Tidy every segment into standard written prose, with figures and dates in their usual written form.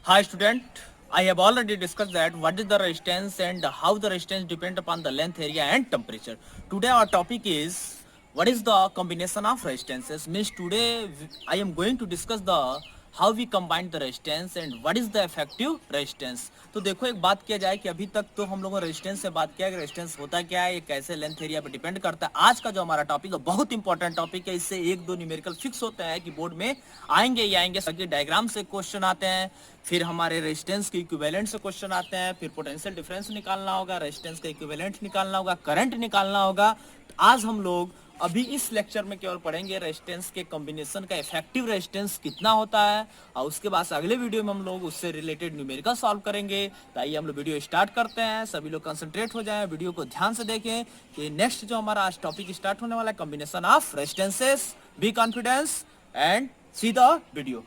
Hi student, I have already discussed that what is the resistance and how the resistance depend upon the length, area and temperature. Today our topic is what is the combination of resistances. Means today I am going to discuss the how we combine the resistance and what is the effective resistance. तो देखो एक बात किया जाए कि अभी तक तो हम लोगों ने रेजिस्टेंस से बात किया कि रेजिस्टेंस होता क्या है, ये कैसे लेंथ एरिया पे डिपेंड करता है। आज का जो हमारा टॉपिक है बहुत इंपॉर्टेंट टॉपिक है, इससे एक दो न्यूमेरिकल फिक्स होते हैं कि बोर्ड में आएंगे ही आएंगे। सर्किट डायग्राम से क्वेश्चन आते हैं, फिर हमारे रेजिस्टेंस के इक्विवेलेंट से क्वेश्चन आते हैं, फिर पोटेंशियल डिफरेंस निकालना होगा, रेजिस्टेंस का इक्विवेलेंट निकालना होगा, करंट निकालना होगा। तो आज हम लोग अभी इस लेक्चर में केवल पढ़ेंगे रेजिस्टेंस के कॉम्बिनेशन का इफेक्टिव रेजिस्टेंस कितना होता है, और उसके बाद अगले वीडियो में हम लोग उससे रिलेटेड न्यूमेरिकल सॉल्व करेंगे। तो आइए हम लोग वीडियो स्टार्ट करते हैं। सभी लोग कंसंट्रेट हो जाएं, वीडियो को ध्यान से देखें कि नेक्स्ट जो हमारा आज टॉपिक स्टार्ट होने वाला है combination of resistances. Be confidence and see the video.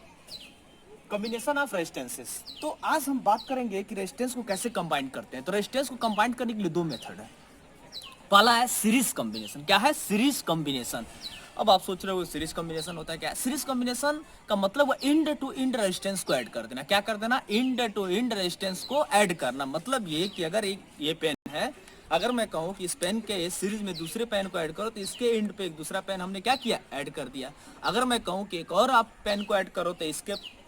Combination of resistances. तो आज हम बात करेंगे कि रेजिस्टेंस को कैसे कंबाइन करते हैं। तो रेजिस्टेंस को कंबाइन करने के लिए दो मेथड है। पहला है सीरीज कॉम्बिनेशन। क्या है सीरीज कॉम्बिनेशन? अब आप सोच रहे हो सीरीज कॉम्बिनेशन होता है क्या? सीरीज कॉम्बिनेशन का मतलब इंड टू इंड रेजिस्टेंस को ऐड कर देना। क्या कर देना? इंड टू इंड रेजिस्टेंस को ऐड करना। मतलब ये कि अगर एक ये पेन है, अगर मैं कहूँ कि इस पेन के सीरीज में दूसरे पेन को ऐड करो तो इसके इंड पे एक दूसरा पेन हमने क्या किया? ऐड कर दिया। अगर मैं कहूँ कि एक और आप पेन को ऐड करो तो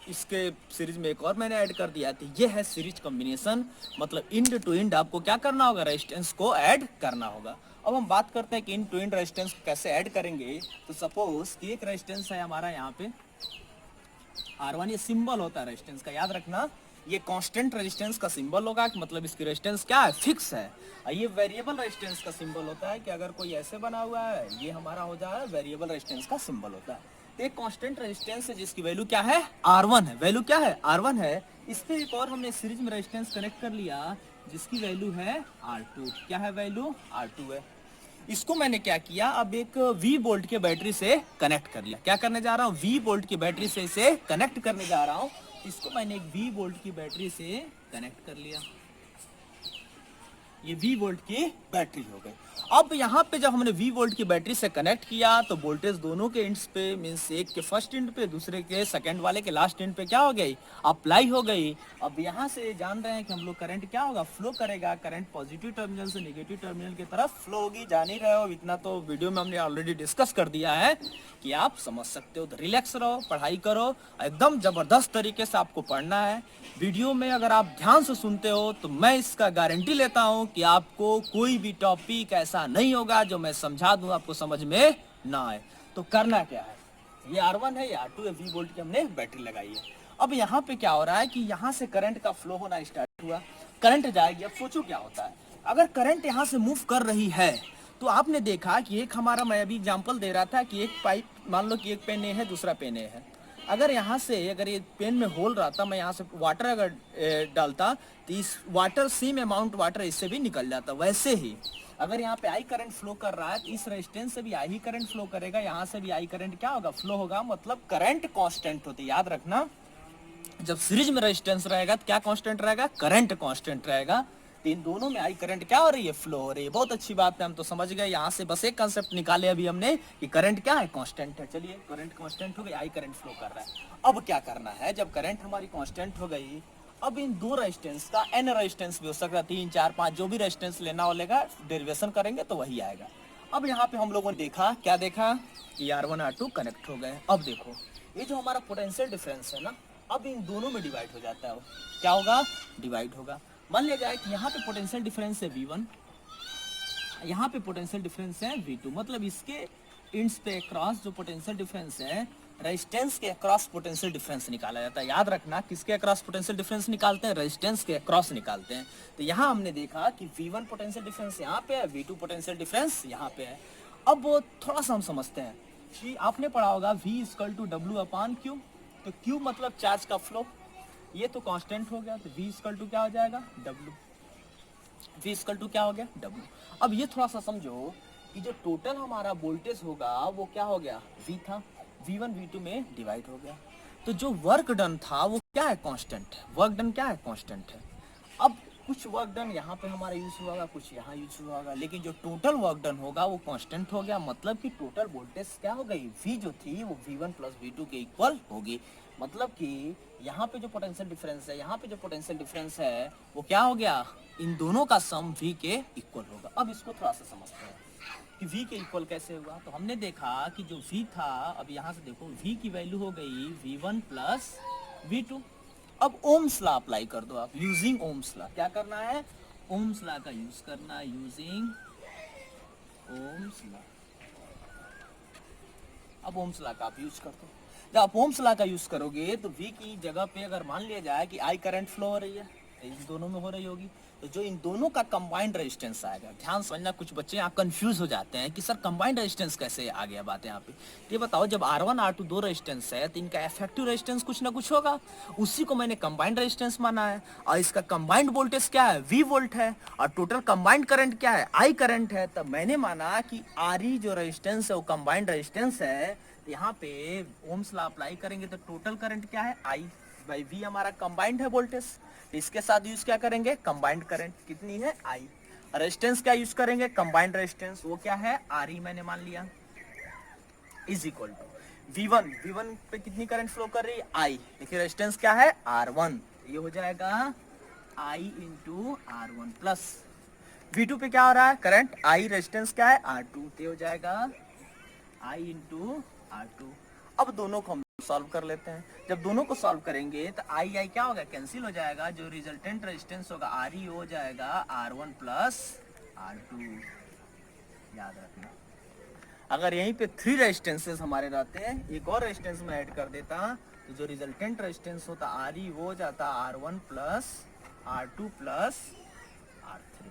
इसके सीरीज में एक और मैंने ऐड कर दिया। तो ये है सीरीज कॉम्बिनेशन। मतलब इंड टू इंड आपको क्या करना होगा? रेजिस्टेंस को ऐड करना होगा। अब हम बात करते हैं कि इंड टू इंड रेजिस्टेंस को कैसे ऐड करेंगे। तो सपोज कि एक रेजिस्टेंस है हमारा यहाँ पे R1, ये सिंबल होता है रेजिस्टेंस का, याद रखना। ये कांस्टेंट रेजिस्टेंस का सिंबल होगा, मतलब इसकी रेजिस्टेंस क्या है? फिक्स है। और ये वेरिएबल रेजिस्टेंस का सिंबल होता है कि अगर कोई ऐसे बना हुआ है, ये हमारा हो जाए वेरिएबल रेजिस्टेंस का सिंबल होता है। तो एक कांस्टेंट रेजिस्टेंस है जिसकी वैल्यू क्या है? R1 है। वैल्यू क्या है? R1 है। इस पे एक और हमने सीरीज में रेजिस्टेंस कनेक्ट कर लिया जिसकी वैल्यू है R2। क्या है वैल्यू? R2 है। इसको मैंने क्या किया, अब एक V वोल्ट के बैटरी से कनेक्ट कर लिया। क्या करने जा रहा हूँ? V वोल्ट की बैटरी से इसे कनेक्ट करने जा रहा हूँ। इसको मैंने एक V वोल्ट की बैटरी से कनेक्ट कर लिया। ये V वोल्ट की बैटरी हो गई। अब यहाँ पे जब हमने V वोल्ट की बैटरी से कनेक्ट किया तो वोल्टेज दोनों के इंड्स पे, मीन्स एक के फर्स्ट इंड पे, दूसरे के सेकंड वाले के लास्ट इंड पे क्या हो गई? अप्लाई हो गई। अब यहाँ से जान रहे हैं कि हम लोग करंट क्या होगा? फ्लो करेगा। करंट पॉजिटिव टर्मिनल से नेगेटिव टर्मिनल की तरफ फ्लो होगी। जान ही रहे हो, इतना तो वीडियो में हमने ऑलरेडी डिस्कस कर दिया है कि आप समझ सकते हो। तो रिलैक्स रहो, पढ़ाई करो, एकदम जबरदस्त तरीके से आपको पढ़ना है। वीडियो में अगर आप ध्यान से सुनते हो तो मैं इसका गारंटी लेता हूं कि आपको कोई भी टॉपिक ऐसा नहीं होगा जो मैं समझा दूं आपको समझ में ना आए। तो करना क्या है? ये R1 है, ये R2 है, V वोल्ट की हमने बैटरी लगाई है। अब यहाँ पे क्या हो रहा है कि यहाँ से करंट का फ्लो होना स्टार्ट हुआ, करंट जाएगी। अब सोचो क्या होता है, अगर करंट यहाँ से मूव कर रही है तो आपने देखा कि एक हमारा, मैं अभी एग्जाम्पल दे रहा था कि एक पाइप, मान लो कि एक पेन ए है, दूसरा पेन ए है। अगर यहाँ से, अगर ये पेन में होल रहा था, मैं यहाँ से वाटर अगर डालता तो इस वाटर, सेम अमाउंट वाटर इससे भी निकल जाता। वैसे ही अगर यहाँ पे आई करंट फ्लो कर रहा है तो इस रेजिस्टेंस से भी आई ही करंट फ्लो करेगा, यहाँ से भी आई करंट क्या होगा? फ्लो होगा। मतलब करंट कांस्टेंट होती है। याद रखना, जब सीरीज में रेजिस्टेंस रहेगा तो क्या कांस्टेंट रहेगा? करंट कांस्टेंट रहेगा। तो इन दोनों में आई करंट क्या हो रही है? फ्लो हो रही है। बहुत अच्छी बात है, हम तो समझ गए। यहाँ से बस एक कंसेप्ट निकाले अभी हमने कि करंट क्या है? कांस्टेंट है। चलिए, करंट कांस्टेंट हो गई, आई करंट फ्लो कर रहा है। अब क्या करना है, जब करंट हमारी कांस्टेंट हो गई, अब इन दो रेजिस्टेंस का एन रेजिस्टेंस भी हो सकता है, 3, 4, 5, जो भी रेजिस्टेंस लेना हो लेगा, डेरिवेशन करेंगे तो वही आएगा। अब यहाँ पे हम लोगों ने देखा, क्या देखा कि R1 R2 कनेक्ट हो गए। अब देखो, ये जो हमारा पोटेंशियल डिफरेंस है ना, अब इन दोनों में डिवाइड हो जाता है। वो क्या होगा? डिवाइड होगा। मान लिया जाए कि यहाँ पे पोटेंशियल डिफरेंस है V1, यहाँ पे पोटेंशियल डिफरेंस है V2। मतलब इसके इंड्स पे अक्रॉस जो पोटेंशियल डिफरेंस है, रेजिस्टेंस के अक्रॉस पोटेंशियल डिफरेंस निकाला जाता है। याद रखना, किसके अक्रॉस पोटेंशियल डिफरेंस निकालते हैं? रेजिस्टेंस के अक्रॉस निकालते हैं। तो यहाँ हमने देखा कि V1 पोटेंशियल डिफरेंस यहाँ पे है, V2 पोटेंशियल डिफरेंस यहाँ पे है। अब थोड़ा सा हम समझते हैं कि आपने पढ़ा होगा V = W/Q। तो Q मतलब चार्ज का फ्लो, ये तो कांस्टेंट हो गया। तो V = क्या हो जाएगा? W। V = क्या हो गया? W। अब ये थोड़ा सा समझो कि जो टोटल हमारा वोल्टेज होगा वो क्या हो गया? V था, V1 V2 में डिवाइड हो गया। तो जो वर्क डन था वो क्या है? कांस्टेंट है। वर्क डन क्या है? कांस्टेंट है। अब कुछ वर्क डन यहाँ पे हमारा यूज हुआ होगा, कुछ यहाँ यूज हुआ होगा, लेकिन जो टोटल वर्क डन होगा वो कांस्टेंट हो गया। मतलब कि टोटल वोल्टेज क्या हो गई? V जो थी वो V1 + V2 के इक्वल होगी। मतलब कि यहाँ पे जो पोटेंशियल डिफरेंस है, यहाँ पे जो पोटेंशियल डिफरेंस है वो क्या हो गया, इन दोनों का सम V के इक्वल होगा। अब इसको थोड़ा सा समझते हैं कि V के इक्वल कैसे हुआ। तो हमने देखा कि जो V था, अब यहाँ से देखो V की वैल्यू हो गई V1 प्लस V2। अब ओम्स लॉ अप्लाई कर दो आप, यूजिंग ओम्स लॉ। क्या करना है, ओम्स लॉ का यूज करना है, यूजिंग ओम्स लॉ। अब ओम्स लॉ का आप यूज कर दो। जब आप ओम्स लॉ का यूज करोगे तो V की जगह पे अगर मान लिया जाए कि I करंट फ्लो हो रही है, इन दोनों में हो रही होगी, तो जो इन दोनों का कंबाइंड रेजिस्टेंस आएगा, ध्यान समझना, कुछ बच्चे यहाँ कंफ्यूज हो जाते हैं कि सर कंबाइंड रेजिस्टेंस कैसे आ गया बात यहाँ पे। ये बताओ, जब R1 R2 दो रेजिस्टेंस है तो इनका इफेक्टिव रेजिस्टेंस कुछ ना कुछ होगा, उसी को मैंने कंबाइंड रेजिस्टेंस माना है। और इसका कंबाइंड वोल्टेज क्या है, V वोल्ट है, और टोटल कंबाइंड करंट क्या है, I करंट है। तब मैंने माना कि RE जो रेजिस्टेंस है वो कंबाइंड रेजिस्टेंस है। तो यहाँ पे ओम्स लॉ अप्लाई करेंगे तो टोटल करंट क्या है, I बाई V हमारा कंबाइंड है वोल्टेज। इसके साथ यूज क्या करेंगे, कंबाइंड करंट कितनी है, I। रेजिस्टेंस क्या यूज करेंगे, कंबाइंड रेजिस्टेंस, वो क्या है, RE मैंने मान लिया, इज इक्वल टू V1 पे कितनी करंट फ्लो कर रही है, I। देखिए रेजिस्टेंस क्या है, R1, ये हो जाएगा I into R1 plus V2 पे क्या हो रहा है, करंट I, रेजिस्टेंस क्या है, R2, तो हो जाएगा I इंटू R2। अब दोनों को हम सॉल्व कर लेते हैं। जब दोनों को सॉल्व करेंगे तो I क्या होगा, कैंसिल हो जाएगा। जो रिजल्टेंट रेजिस्टेंस होगा RE हो जाएगा R1 प्लस R2। याद रखना, अगर यहीं पे 3 रेजिस्टेंसेस हमारे रहते हैं, एक और रेजिस्टेंस में ऐड कर देता, तो जो रिजल्टेंट रेजिस्टेंस होता RE वो हो जाता R1 plus R2 plus R3।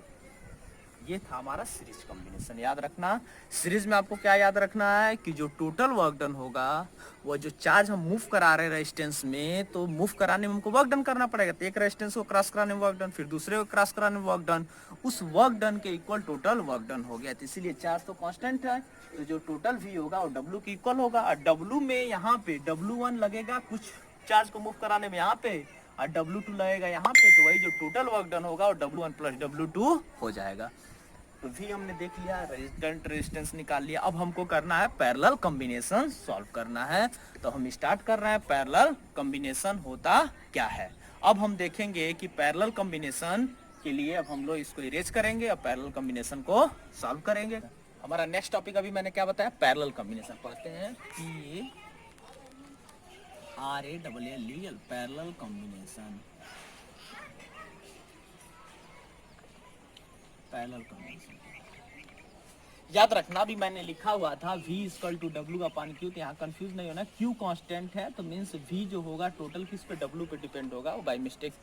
ये था हमारा सीरीज कॉम्बिनेशन। याद रखना, सीरीज में आपको क्या याद रखना है कि जो टोटल वर्क डन होगा, वो जो चार्ज हम मूव करा रहे हैं रेजिस्टेंस में, तो मूव कराने में हमको वर्क डन करना पड़ेगा। तो एक रेजिस्टेंस को क्रॉस कराने में वर्क डन, फिर दूसरे को क्रॉस कराने में वर्क डन, उस वर्क डन के इक्वल टोटल वर्क डन हो गया। तो इसीलिए चार्ज तो कांस्टेंट है, तो जो टोटल V होगा वो W के इक्वल होगा। और W में यहाँ पे W1 लगेगा कुछ चार्ज को मूव कराने में यहाँ पे, और W2 लगेगा यहाँ पे, तो वही जो टोटल वर्क डन होगा वो W1 प्लस W2 हो जाएगा। तो V हमने देख लिया, रेजिस्टेंट रेजिस्टेंस निकाल लिया। अब हमको करना है पैरेलल कॉम्बिनेशन सॉल्व करना है। तो हम स्टार्ट कर रहे हैं, पैरेलल कॉम्बिनेशन होता क्या है। अब हम देखेंगे कि पैरेलल कॉम्बिनेशन के लिए अब हम लोग इसको इरेज करेंगे और पैरेलल कॉम्बिनेशन को सॉल्व करेंगे। हमारा नेक्स्ट टॉपिक अभी मैंने क्या बताया, पैरेलल कॉम्बिनेशन। पढ़ते हैं कि RALL parallel combination, parallel combination. याद रखना, भी मैंने लिखा हुआ था V equal to W upon Q, तो यहाँ कंफ्यूज नहीं होना। Q कांस्टेंट है तो मीन्स V जो होगा टोटल किस पे, W पे डिपेंड होगा। By mistake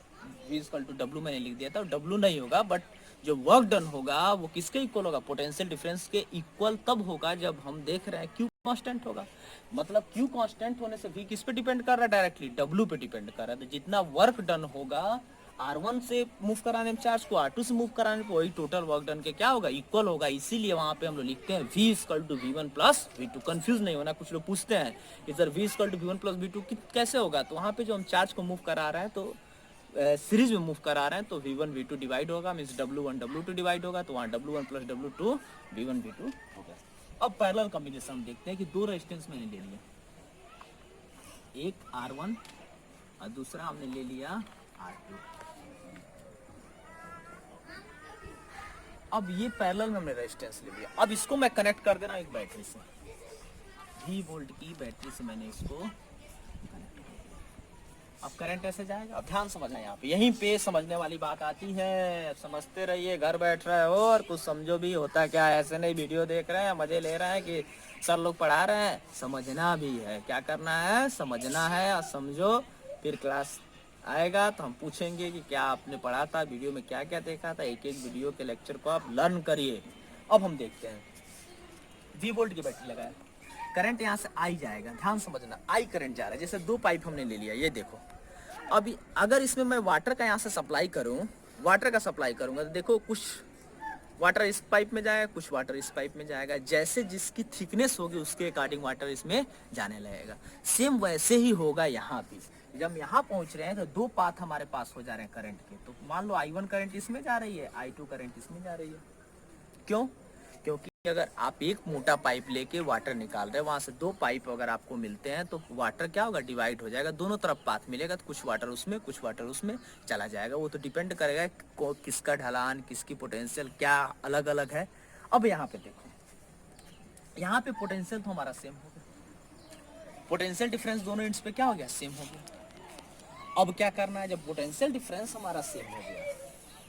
V equal to W मैंने लिख दिया था, W नहीं होगा, बट जो वर्क डन होगा वो किसके इक्वल होगा, पोटेंशियल डिफरेंस के इक्वल तब होगा जब हम देख रहे हैं Q कांस्टेंट होगा। मतलब Q कांस्टेंट होने से V किस पे डिपेंड कर रहा है, डायरेक्टली W पे डिपेंड कर रहा है। तो जितना वर्क डन होगा R1 से मूव कराने में चार्ज को R2 से मूव कराने में, वही टोटल वर्क डन के क्या होगा, इक्वल होगा। इसीलिए वहां पे हम लोग लिखते हैं V equal to V1 plus V2। Confuse नहीं होना। कुछ लोग पूछते हैं कि sir V equal to V1 plus V2 कैसे होगा, तो वहां पे जो हम चार्ज को मूव करा रहे हैं, तो सीरीज में मूव करा रहे हैं, तो V1 V2 डिवाइड होगा, मीन्स W1 W2 डिवाइड होगा, तो वहाँ W1 plus W2 V1 V2 होगा। अब पैरेलल कॉम्बिनेशन देखते हैं कि दो रेजिस्टेंस मैंने ले लिया, एक R1 और दूसरा हमने ले लिया R2। अब ये पैरेलल में हमने रेजिस्टेंस ले लिया। अब इसको मैं कनेक्ट कर दे रहा हूँ एक बैटरी से, 3 वोल्ट की बैटरी से मैंने इसको कनेक्ट कर दिया। अब करंट ऐसे जाएगा। अब ध्यान समझना, यहाँ पे यहीं पे समझने वाली बात आती है। समझते रहिए, घर बैठ रहे हो और कुछ समझो भी। होता क्या है, ऐसे नहीं वीडियो देख रहे हैं मजे ले रहे हैं कि सर लोग पढ़ा रहे हैं, समझना भी है। क्या करना है, समझना है और समझो। फिर क्लास आएगा तो हम पूछेंगे कि क्या आपने पढ़ा था, वीडियो में क्या क्या देखा था। एक एक वीडियो के लेक्चर को आप लर्न करिए। अब हम देखते हैं, V वोल्ट की बैटरी लगाया, करंट यहाँ से आई जाएगा। ध्यान समझना, आई करंट जा रहा है। जैसे 2 पाइप हमने ले लिया, ये देखो। अभी अगर इसमें मैं वाटर का यहाँ से सप्लाई करूँ, वाटर का सप्लाई करूँगा, तो देखो कुछ वाटर इस पाइप में जाएगा, कुछ वाटर इस पाइप में जाएगा। जैसे जिसकी थिकनेस होगी उसके अकॉर्डिंग वाटर इसमें जाने लगेगा। सेम वैसे ही होगा यहाँ भी। जब यहाँ पहुँच रहे हैं तो 2 पाथ हमारे पास हो जा रहे हैं करंट के। तो मान लो I1 करंट इसमें जा रही है, I2 करंट इसमें जा रही है। क्यों? क्योंकि अगर आप एक मोटा पाइप लेके वाटर निकाल रहे हैं, वहां से दो पाइप अगर आपको मिलते हैं तो वाटर क्या होगा, डिवाइड हो जाएगा, दोनों तरफ पाथ मिलेगा, तो कुछ वाटर उसमें चला जाएगा। वो तो डिपेंड करेगा किसका ढलान, किसकी पोटेंशियल क्या अलग अलग है। अब यहाँ पे देखो, यहाँ पे पोटेंशियल तो हमारा सेम हो गया, पोटेंशियल डिफरेंस दोनों एंड्स पे क्या हो गया, सेम हो गया। अब क्या करना है, जब पोटेंशियल डिफरेंस हमारा सेम हो गया,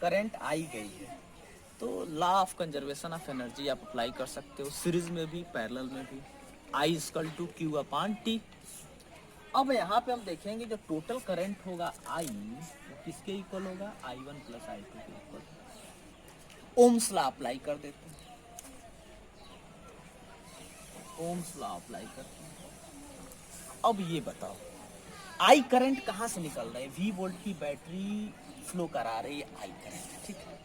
करंट आई गई है, तो law of conservation of energy आप अप्लाई कर सकते हो, सीरीज में भी पैरेलल में भी। I equal to Q upon T. अब यहाँ पे हम देखेंगे जो टोटल करंट होगा I, वो किसके इक्वल होगा, I1 प्लस I2 के इक्वल। ओम्स लॉ अप्लाई कर देते हैं, ओम्स लॉ अप्लाई करते हैं। अब ये बताओ, I करंट कहाँ से निकल रहा है, V वोल्ट की बैटरी फ्लो करा रही है I करंट, ठीक है,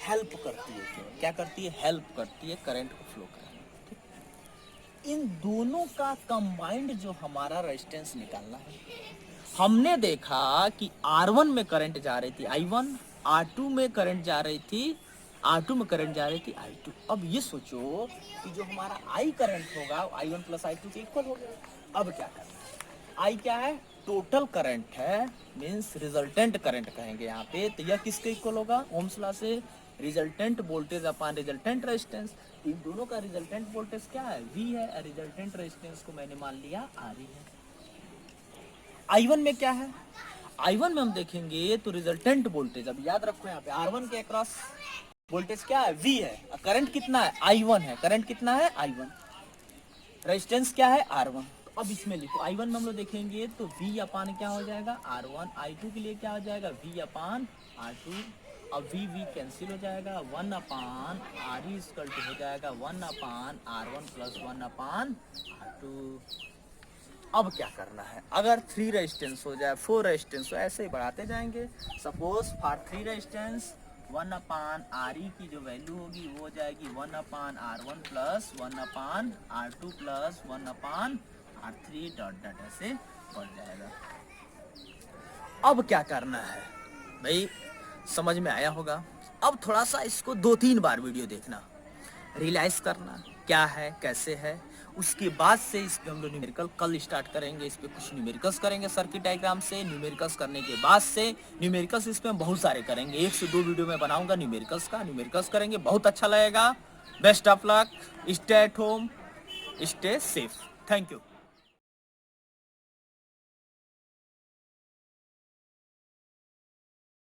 हेल्प करती है, क्या करती है, हेल्प करती है करंट को फ्लो करने में, ठीक। इन दोनों का कंबाइंड जो हमारा रेजिस्टेंस निकालना है, हमने देखा कि R1 में करंट जा रही थी I1, R2 में करंट जा रही थी R2 में करंट जा रही थी I2। अब ये सोचो कि जो हमारा I करंट होगा I1 प्लस I2 के इक्वल हो गया। अब क्या करना है, I क्या है, टोटल करंट है, मींस रिजल्टेंट करंट कहेंगे यहाँ पे, तो यह किसके इक्वल होगा, ओम्स लॉ से, resultant voltage upon resultant resistance. इन दोनों का रिजल्टेंट वोल्टेज क्या है, V है, रिजल्टेंट रेजिस्टेंस को मैंने मान लिया RE है। I1 में क्या है, I1 में हम देखेंगे तो रिजल्टेंट वोल्टेज, अब याद रखो यहाँ पे R1 के अक्रॉस वोल्टेज क्या है, V है, करंट कितना है, I1 है, करंट कितना है I1, रेजिस्टेंस क्या है R1। अब इसमें लिखो I1 में हम लोग देखेंगे तो V अपान क्या हो जाएगा R1, I2 के लिए क्या हो जाएगा V अपान R2। अब V कैंसिल हो जाएगा, 1 अपान RE इक्वल टू हो जाएगा 1 अपान R1 प्लस 1 अपान R2। अब क्या करना है, अगर 3 रेजिस्टेंस हो जाए, 4 रेजिस्टेंस हो, ऐसे ही बढ़ाते जाएंगे। Suppose for 3 resistance 1 upon RE की जो वैल्यू होगी वो हो जाएगी 1 अपान R1 प्लस 1 अपान R2 प्लस 1 अपान R3 डॉट डॉट ऐसे बढ़ जाएगा। अब क्या करना है भाई, समझ में आया होगा। अब थोड़ा सा इसको 2-3 बार वीडियो देखना, रियलाइज करना क्या है कैसे है, उसके बाद से इस पे हम लोग न्यूमेरिकल कल स्टार्ट करेंगे। इस पे कुछ न्यूमेरिकल्स करेंगे सर्किट डायग्राम से, न्यूमेरिकल्स करने के बाद से न्यूमेरिकल्स इस पे हम बहुत सारे करेंगे, 1 से 2 वीडियो में बनाऊंगा न्यूमेरिकल्स का, न्यूमेरिकल्स करेंगे, बहुत अच्छा लगेगा। Best of luck, stay at home, stay safe, thank you.